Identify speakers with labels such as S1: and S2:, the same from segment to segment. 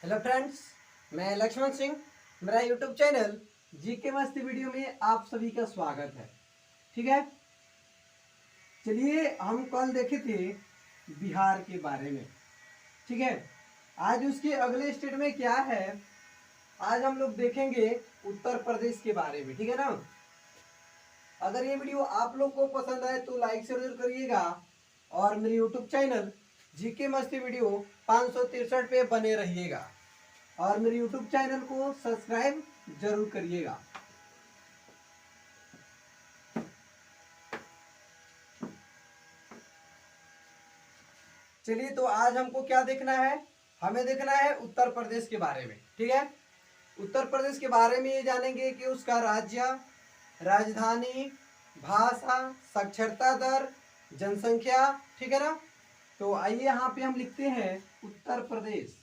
S1: Hello friends, मैं लक्ष्मण सिंह। मेरा YouTube channel GK मस्ती वीडियो में आप सभी का स्वागत है। ठीक है, चलिए हम कल देखे थे बिहार के बारे में। ठीक है, आज उसके अगले स्टेट में क्या है, आज हम लोग देखेंगे उत्तर प्रदेश के बारे में। ठीक है ना। अगर ये वीडियो आप लोग को पसंद आए तो लाइक जरूर करिएगा और मेरे यूट्यूब चैनल जीके मस्ती वीडियो 563 पे बने रहिएगा और मेरे YouTube चैनल को सब्सक्राइब जरूर करिएगा। चलिए, तो आज हमको क्या देखना है, हमें देखना है उत्तर प्रदेश के बारे में। ठीक है, उत्तर प्रदेश के बारे में ये जानेंगे कि उसका राज्य, राजधानी, भाषा, साक्षरता दर, जनसंख्या। ठीक है ना। तो आइए यहाँ पे हम लिखते हैं उत्तर प्रदेश।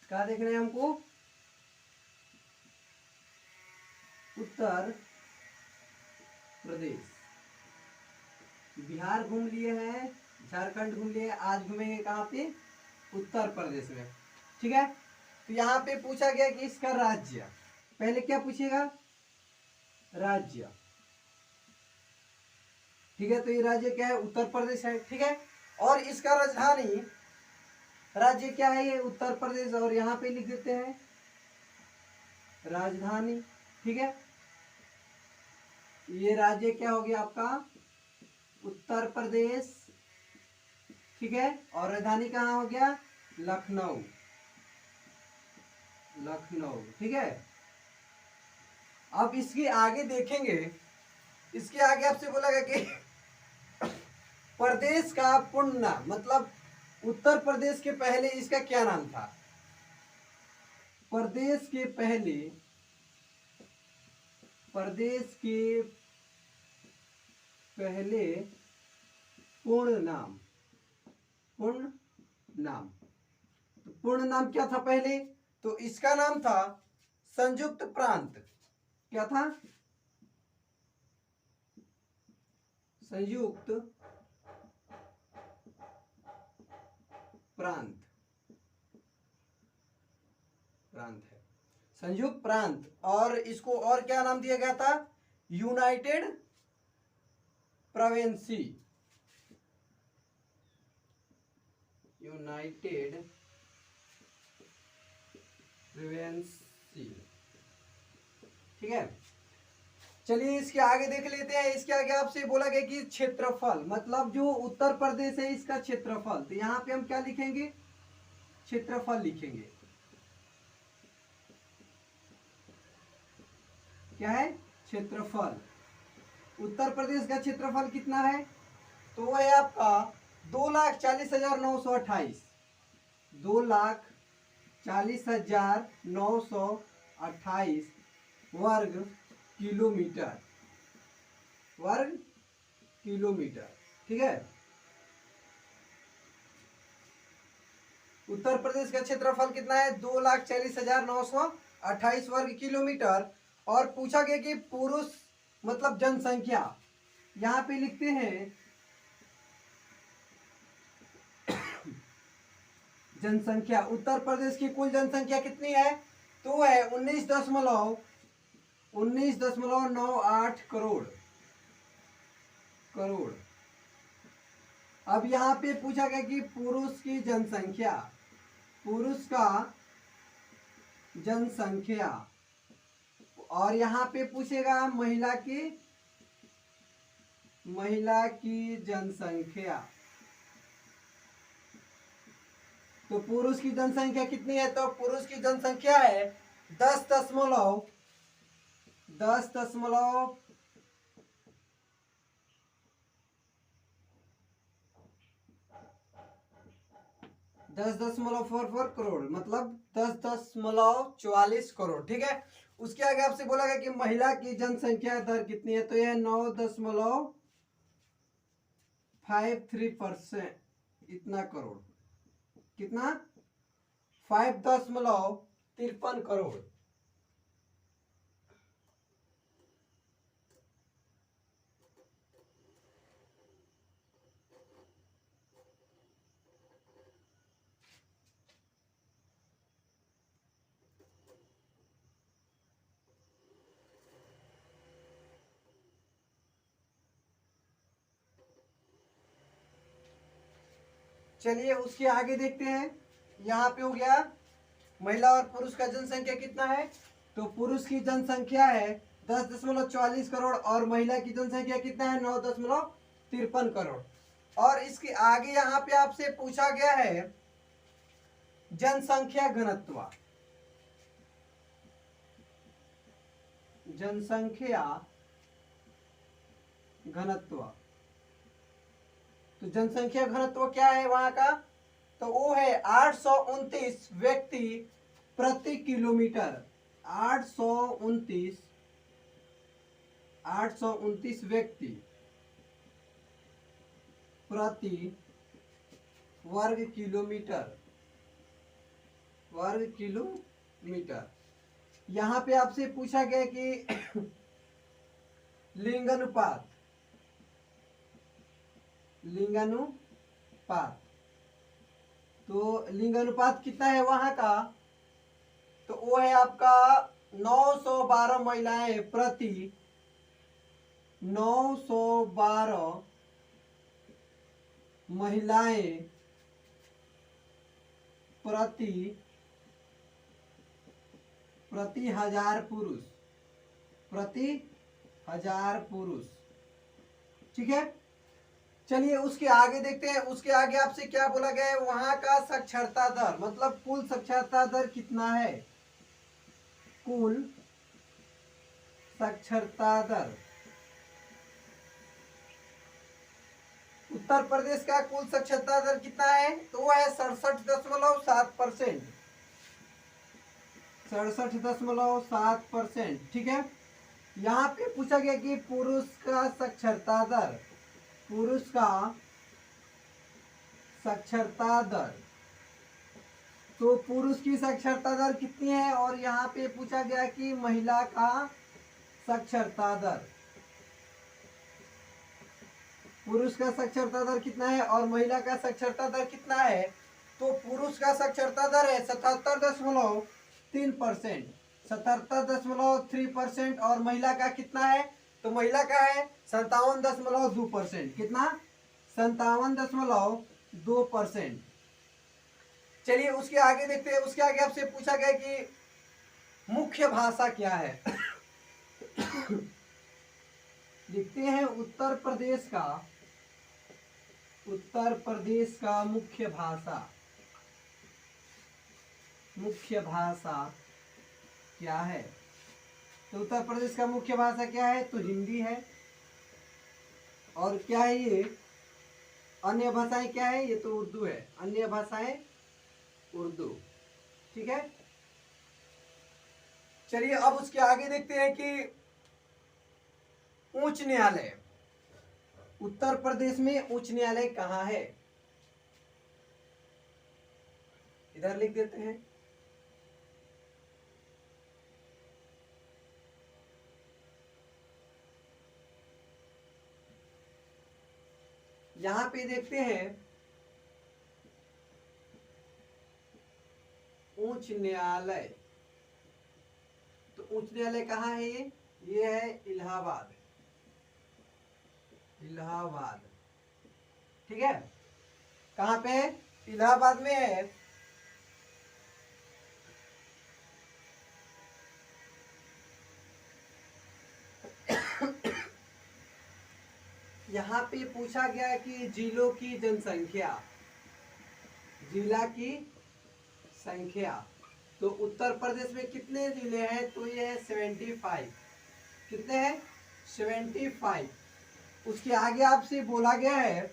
S1: क्या देखना है हमको, उत्तर प्रदेश। बिहार घूम लिए हैं, झारखंड घूम लिए, आज घूमेंगे कहाँ पे, उत्तर प्रदेश में। ठीक है, तो यहाँ पे पूछा गया कि इसका राज्य, पहले क्या पूछेगा, राज्य। ठीक है, तो ये राज्य क्या है, उत्तर प्रदेश है। ठीक है, और इसका राजधानी, राज्य क्या है, ये उत्तर प्रदेश, और यहाँ पे लिख देते हैं राजधानी। ठीक है, ये राज्य क्या हो गया आपका, उत्तर प्रदेश। ठीक है, और राजधानी कहाँ हो गया, लखनऊ। लखनऊ। ठीक है, अब इसके आगे देखेंगे, इसके आगे आपसे बोला गया कि प्रदेश का पूर्ण नाम, मतलब उत्तर प्रदेश के पहले इसका क्या नाम था। प्रदेश के पहले, प्रदेश के पहले पूर्ण नाम, पूर्ण नाम। तो पूर्ण नाम क्या था पहले, तो इसका नाम था संयुक्त प्रांत। क्या था, संयुक्त प्रांत। प्रांत है संयुक्त प्रांत, और इसको और क्या नाम दिया गया था, यूनाइटेड प्रोविंसी। यूनाइटेड प्रोविंसी। ठीक है, चलिए इसके आगे देख लेते हैं। इसके आगे आपसे बोला गया कि क्षेत्रफल, मतलब जो उत्तर प्रदेश है इसका क्षेत्रफल, तो यहाँ पे हम क्या लिखेंगे, क्षेत्रफल लिखेंगे। क्या है, क्षेत्रफल। उत्तर प्रदेश का क्षेत्रफल कितना है, तो वो है आपका 2,40,928। 2,40,928 वर्ग किलोमीटर। वर्ग किलोमीटर। ठीक है, उत्तर प्रदेश का क्षेत्रफल कितना है, 2,40,928 वर्ग किलोमीटर। और पूछा गया कि पुरुष, मतलब जनसंख्या, यहां पे लिखते हैं जनसंख्या। उत्तर प्रदेश की कुल जनसंख्या कितनी है, तो है 19.98 करोड़। करोड़। अब यहाँ पे पूछा गया कि पुरुष की जनसंख्या, पुरुष का जनसंख्या, और यहाँ पे पूछेगा महिला की, महिला की जनसंख्या। तो पुरुष की जनसंख्या कितनी है, तो पुरुष की जनसंख्या है 10.10 10.10 10.44 करोड़, मतलब 10.44 करोड़। ठीक है, उसके आगे आपसे बोला गया कि महिला की जनसंख्या दर कितनी है, तो यह 9.53%, इतना करोड़, कितना 5.53 करोड़। चलिए उसके आगे देखते हैं। यहाँ पे हो गया महिला और पुरुष का जनसंख्या कितना है, तो पुरुष की जनसंख्या है 10.44 करोड़ और महिला की जनसंख्या कितना है 9.53 करोड़। और इसके आगे यहाँ पे आपसे पूछा गया है जनसंख्या घनत्व, जनसंख्या घनत्व। तो जनसंख्या घनत्व क्या है वहां का, तो वो है 829 व्यक्ति प्रति किलोमीटर। 829 व्यक्ति प्रति वर्ग किलोमीटर, वर्ग किलोमीटर। यहाँ पे आपसे पूछा गया कि लिंगानुपात, लिंगानुपात, तो लिंगानुपात कितना है वहां का, तो वो है आपका 912 महिलाएं प्रति 912 महिलाएं प्रति हजार पुरुष, प्रति हजार पुरुष। ठीक है, चलिए उसके आगे देखते हैं। उसके आगे आपसे क्या बोला गया है, वहां का साक्षरता दर, मतलब कुल साक्षरता दर कितना है, कुल साक्षरता दर। उत्तर प्रदेश का कुल साक्षरता दर कितना है, तो वो है 67.7%, 67.7%। ठीक है, यहाँ पे पूछा गया कि पुरुष का साक्षरता दर, पुरुष का साक्षरता दर, तो पुरुष की साक्षरता दर कितनी है, और यहाँ पे पूछा गया कि महिला का साक्षरता दर, पुरुष का साक्षरता दर कितना है और महिला का साक्षरता दर कितना है। तो पुरुष का साक्षरता दर है 77.3%, 77.3%, और महिला का कितना है, तो महिला का है 57.2%, कितना 57.2%। चलिए उसके आगे देखते हैं। उसके आगे आपसे पूछा गया कि मुख्य भाषा क्या है। लिखते हैं उत्तर प्रदेश का मुख्य भाषा, मुख्य भाषा क्या है, तो उत्तर प्रदेश का मुख्य भाषा क्या है, तो हिंदी है। और क्या है ये, अन्य भाषाएं क्या है, ये तो उर्दू है, अन्य भाषाएं उर्दू। ठीक है, चलिए अब उसके आगे देखते हैं कि उच्च न्यायालय, उत्तर प्रदेश में उच्च न्यायालय कहाँ है, इधर लिख देते हैं। यहां पे देखते हैं उच्च न्यायालय, तो उच्च न्यायालय कहाँ है, ये है इलाहाबाद, इलाहाबाद। ठीक है, कहाँ पे है, इलाहाबाद में है। यहाँ पे पूछा गया कि जिलों की जनसंख्या, जिला की संख्या, तो उत्तर प्रदेश में कितने जिले हैं, तो ये है 75, कितने हैं 75। उसके आगे आपसे बोला गया है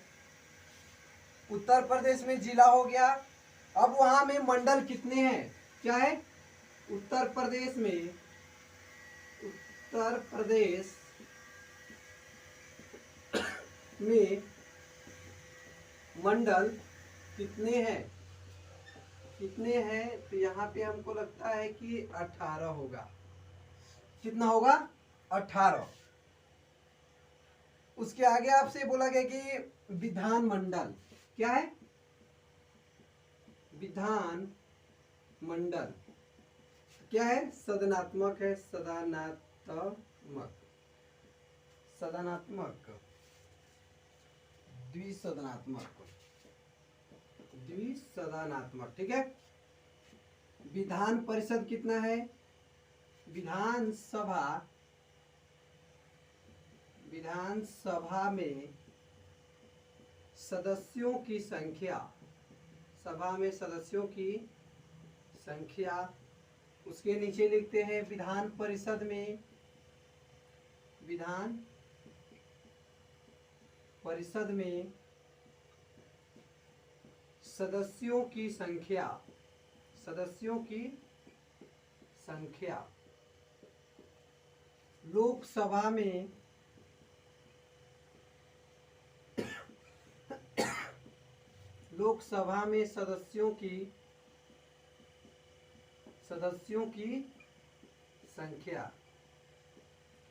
S1: उत्तर प्रदेश में जिला हो गया अब वहां में मंडल कितने हैं, क्या है, उत्तर प्रदेश में, उत्तर प्रदेश में मंडल कितने हैं, कितने हैं, तो यहाँ पे हमको लगता है कि 18 होगा। कितना होगा, 18। उसके आगे आपसे बोला गया कि विधान मंडल क्या है, विधान मंडल क्या है, सदनात्मक है, सदनात्मक, सदनात्मक, द्विसदनात्मक, द्विसदनात्मक, ठीक है। विधान परिषद कितना है, विधानसभा, विधानसभा में सदस्यों की संख्या, सभा में सदस्यों की संख्या, उसके नीचे लिखते हैं विधान परिषद में, विधान परिषद में सदस्यों की संख्या, सदस्यों की संख्या, लोकसभा में लोकसभा में सदस्यों की संख्या,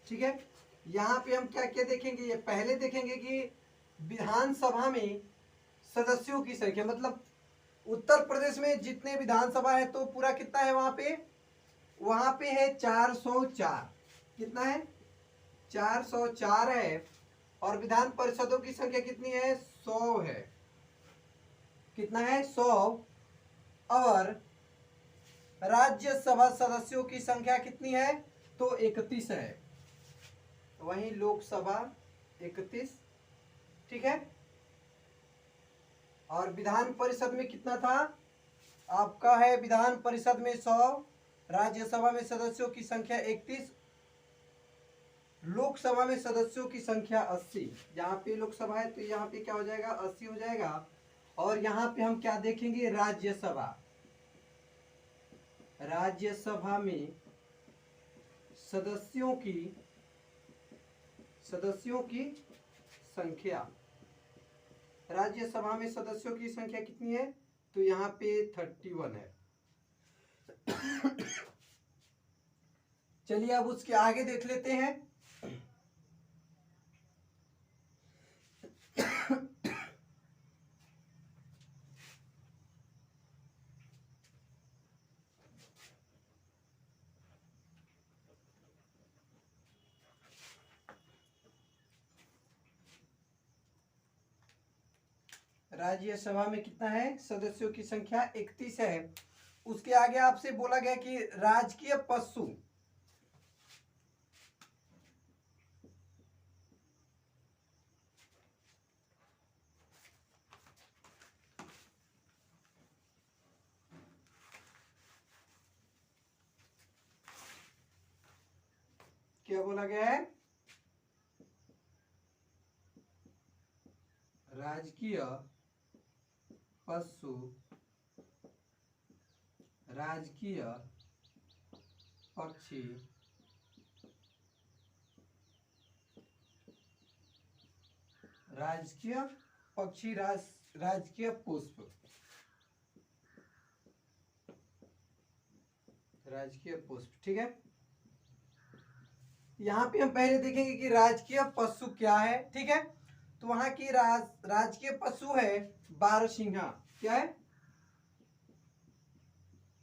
S1: ठीक है। यहाँ पे हम क्या क्या देखेंगे, ये पहले देखेंगे कि विधानसभा में सदस्यों की संख्या, मतलब उत्तर प्रदेश में जितने विधानसभा है तो पूरा कितना है वहां पे है 404, कितना है 404 है, और विधान परिषदों की संख्या कितनी है 100 है, कितना है 100, और राज्यसभा सदस्यों की संख्या कितनी है तो 31 है, वहीं लोकसभा 31, ठीक है। और विधान परिषद में कितना था आपका, है विधान परिषद में 100, राज्यसभा में सदस्यों की संख्या 31, लोकसभा में सदस्यों की संख्या 80, यहाँ पे लोकसभा है तो यहाँ पे क्या हो जाएगा 80 हो जाएगा। और यहाँ पे हम क्या देखेंगे, राज्यसभा, राज्यसभा में सदस्यों की संख्या, राज्यसभा में सदस्यों की संख्या कितनी है तो यहाँ पे 31 है। चलिए अब उसके आगे देख लेते हैं। राज्यसभा में कितना है सदस्यों की संख्या 31 है। उसके आगे आपसे बोला गया कि राजकीय पशु, क्या बोला गया है, राजकीय पशु, राजकीय पक्षी, राजकीय पक्षी, राजकीय पुष्प, राजकीय पुष्प, ठीक है। यहाँ पे हम पहले देखेंगे कि राजकीय पशु क्या है, ठीक है। तो वहां की राजकीय पशु है बारहसिंघा, क्या है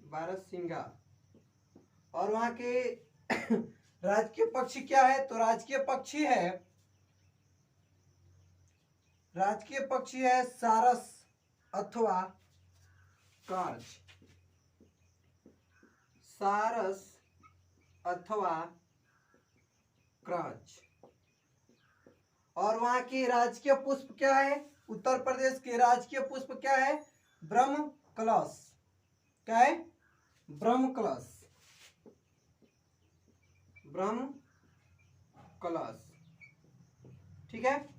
S1: बारहसिंघा। और वहां के राजकीय पक्षी क्या है तो राजकीय पक्षी है सारस अथवा कांच, सारस अथवा क्रांच। और वहां की राजकीय पुष्प क्या है, उत्तर प्रदेश के राजकीय पुष्प क्या है, ब्रह्म कलश, क्या है ब्रह्म कलश, ब्रह्म कलश, ठीक है।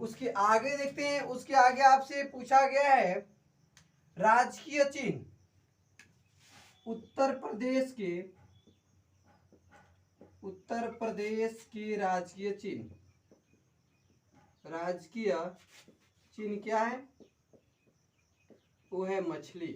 S1: उसके आगे देखते हैं, उसके आगे आपसे पूछा गया है राजकीय चिन्ह उत्तर प्रदेश के राजकीय चिन्ह क्या है? वो है मछली।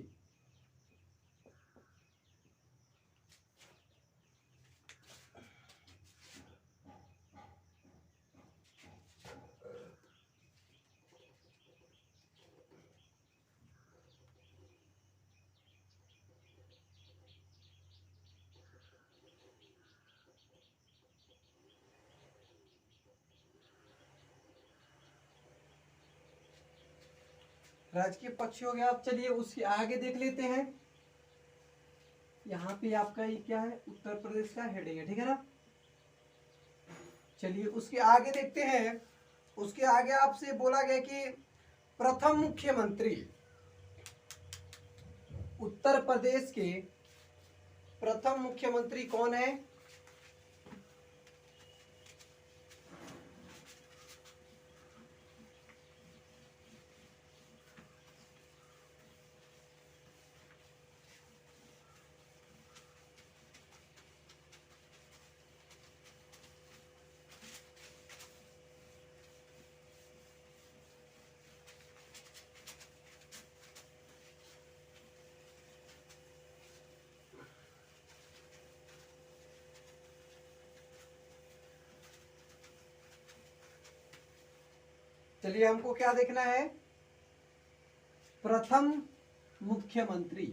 S1: राजकीय पक्षी हो गया। अब चलिए उसके आगे देख लेते हैं। यहाँ पे आपका ये क्या है? उत्तर प्रदेश का हेडिंग है, ठीक है ना। चलिए उसके आगे देखते हैं। उसके आगे आपसे बोला गया कि प्रथम मुख्यमंत्री, उत्तर प्रदेश के प्रथम मुख्यमंत्री कौन है? चलिए हमको क्या देखना है? प्रथम मुख्यमंत्री।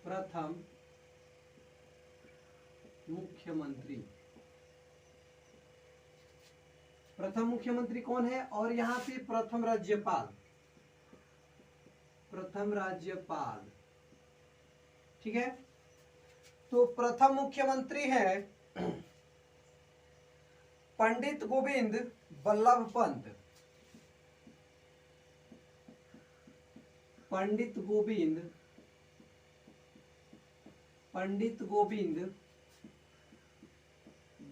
S1: प्रथम मुख्यमंत्री, प्रथम मुख्यमंत्री कौन है? और यहाँ पे प्रथम राज्यपाल, प्रथम राज्यपाल, ठीक है। तो प्रथम मुख्यमंत्री है पंडित गोविंद बल्लभ पंत। पंडित गोविंद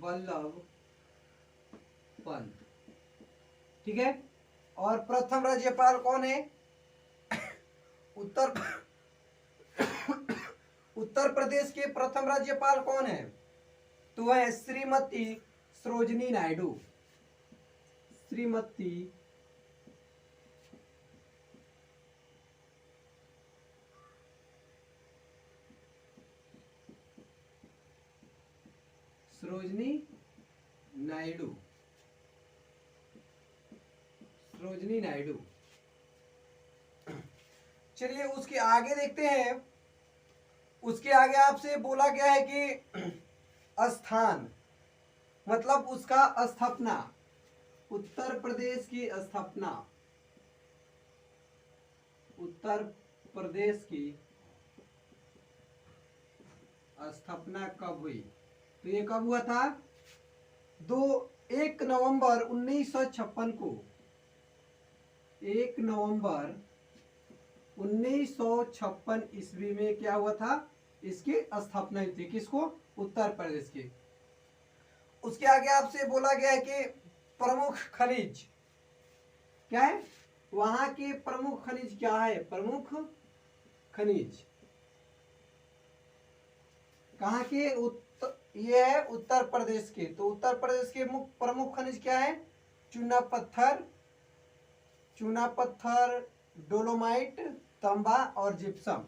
S1: बल्लभ पंत, ठीक है। और प्रथम राज्यपाल कौन है? उत्तर प्रदेश के प्रथम राज्यपाल कौन है? तो है श्रीमती सरोजिनी नायडू। श्रीमती सरोजिनी नायडू, सरोजिनी नायडू। चलिए उसके आगे देखते हैं। उसके आगे आपसे बोला गया है कि स्थान, मतलब उसका स्थापना, उत्तर प्रदेश की स्थापना, उत्तर प्रदेश की स्थापना कब हुई? तो ये कब हुआ था? 1 नवंबर 1956 को, 1 नवंबर 1956 ईस्वी में क्या हुआ था? इसकी स्थापना हुई थी। किसको? उत्तर प्रदेश की। उसके आगे आपसे बोला गया है कि प्रमुख खनिज क्या है? वहां के प्रमुख खनिज क्या है? प्रमुख खनिज कहाँ के? ये है उत्तर प्रदेश के। तो उत्तर प्रदेश के प्रमुख खनिज क्या है? चूना पत्थर, डोलोमाइट, तांबा और जिप्सम।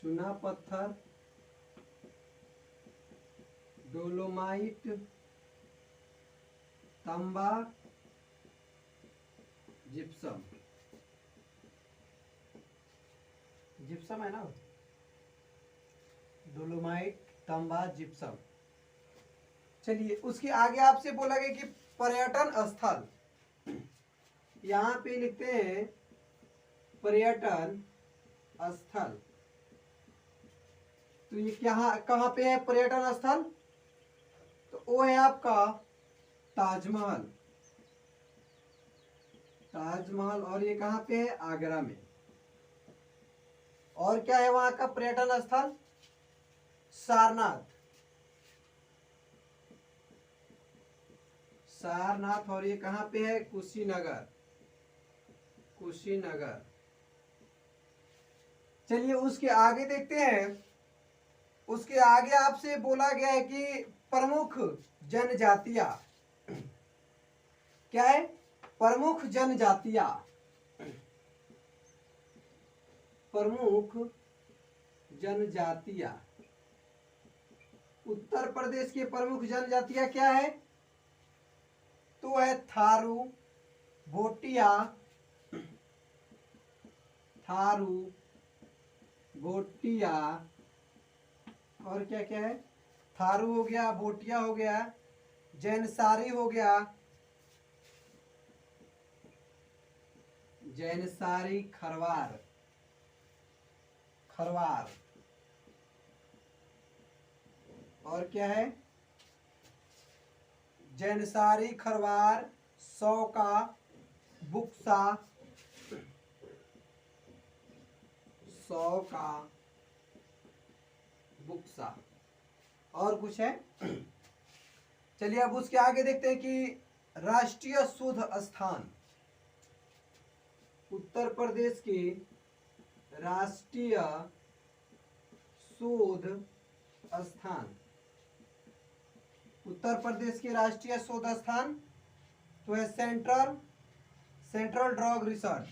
S1: चूना पत्थर, डोलोमाइट, तांबा, जिप्सम। जिप्सम है ना, डोलोमाइट, तांबा, जिप्सम। चलिए उसके आगे आपसे बोला गया कि पर्यटन स्थल, यहाँ पे लिखते हैं पर्यटन स्थल। तो ये कहाँ पे है पर्यटन स्थल? तो वो है आपका ताजमहल। ताजमहल, और ये कहाँ पे है? आगरा में। और क्या है वहां का पर्यटन स्थल? सारनाथ। सारनाथ, और ये कहाँ पे है? कुशीनगर। कुशीनगर। चलिए उसके आगे देखते हैं। उसके आगे आपसे बोला गया है कि प्रमुख जनजातियां क्या है? प्रमुख जनजातियां। प्रमुख जनजातियां। उत्तर प्रदेश की प्रमुख जनजातियां क्या है? तो है थारू, भोटिया, थारू, भोटिया, और क्या क्या है? थारू हो गया, भोटिया हो गया, जैनसारी हो गया, जैनसारी, खरवार, खरवार, और क्या है? जैनसारी, खरवार, सौका, बुक्सा, सौका, बुक्सा, और कुछ है? चलिए अब उसके आगे देखते हैं कि राष्ट्रीय शोध स्थान। उत्तर प्रदेश के राष्ट्रीय शोध स्थान। उत्तर प्रदेश के राष्ट्रीय शोध स्थान तो है central drug research,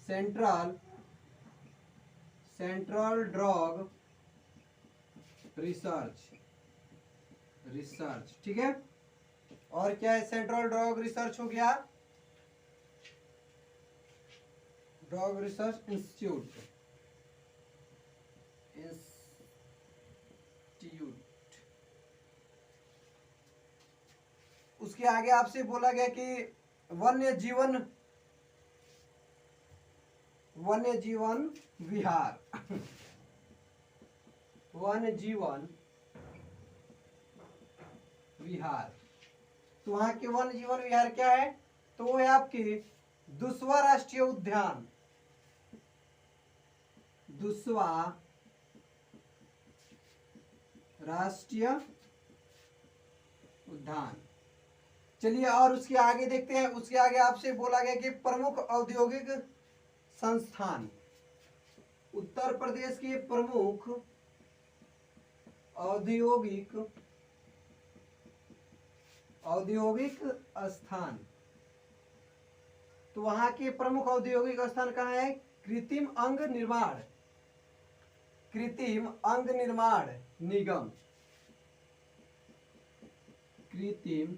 S1: central drug research, ठीक है। और क्या है? सेंट्रल ड्रग रिसर्च हो गया, ड्रग रिसर्च इंस्टीट्यूट। उसके आगे आपसे बोला गया कि वन्य जीवन विहार। वन्य जीवन विहार। तो वहां के वन्य जीवन विहार क्या है? तो वो है आपके दुस्वा राष्ट्रीय उद्यान, दुस्वा राष्ट्रीय उद्यान। चलिए और उसके आगे देखते हैं। उसके आगे आपसे बोला गया कि प्रमुख औद्योगिक संस्थान। उत्तर प्रदेश के प्रमुख औद्योगिक स्थान। तो वहां के प्रमुख औद्योगिक स्थान कहाँ है? कृत्रिम अंग निर्माण निगम, कृत्रिम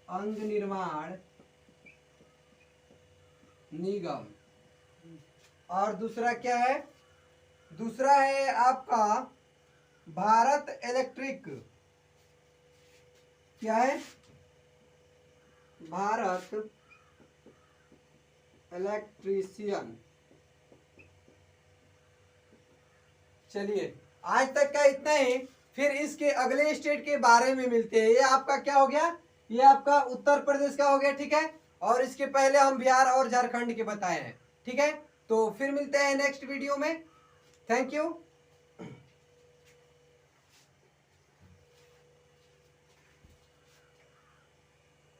S1: अंग निर्माण निगम। और दूसरा क्या है? दूसरा है आपका भारत इलेक्ट्रिक। क्या है? भारत इलेक्ट्रीशियन। चलिए आज तक का इतना ही। फिर इसके अगले स्टेट के बारे में मिलते हैं। ये आपका क्या हो गया? ये आपका उत्तर प्रदेश का हो गया, ठीक है। और इसके पहले हम बिहार और झारखंड के बताए हैं, ठीक है। तो फिर मिलते हैं नेक्स्ट वीडियो में। Thank you.